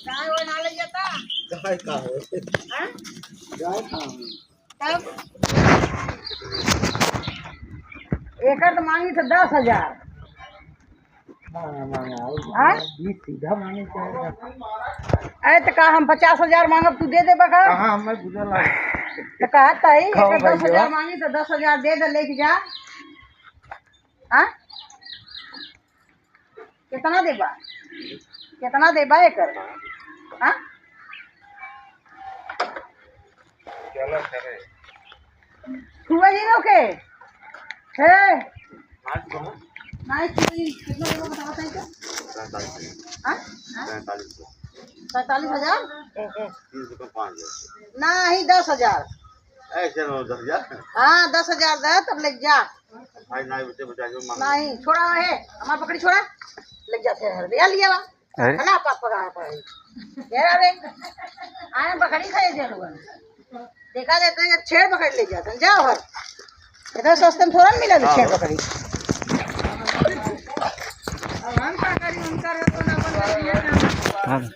गाय वो ना ले जाता गाय का है हाँ गाय का तब एकड़ तो मांगी तो 10,000 हाँ 20 सीधा मांगे चाहिए अरे तो कहा हम 50,000 मांगब तू दे दे बका कहाँ हमें बुझा लगा तो कहता ही खाओ एकड़ भाई 10,000 मांगी तो 10,000 दे दे लेके जा हाँ कितना देबा एकड़ हाँ चलो करे छुआ जी नो के है आज को नहीं छुई कितना देबा बताओ सही तो 45 हाँ 47,000 नहीं 10,000 ऐसे नो 10,000 हाँ 10,000 दे तब ले जा भाई नहीं बच्चे बचा जो मांग नहीं छोड़ा है हमारा पकड़ी छोड़ा ले जाते हैं ले लिया वा है ना पाप पका पड़े यार अरे आए पकड़ी खाए जे लोग देखा जाता है छेड़ पकड़ ले जाते जाओ हर इधर सस्ते में थोड़ा मिला छेड़ पकड़ी अब हम क्या करी उनका तो ना बन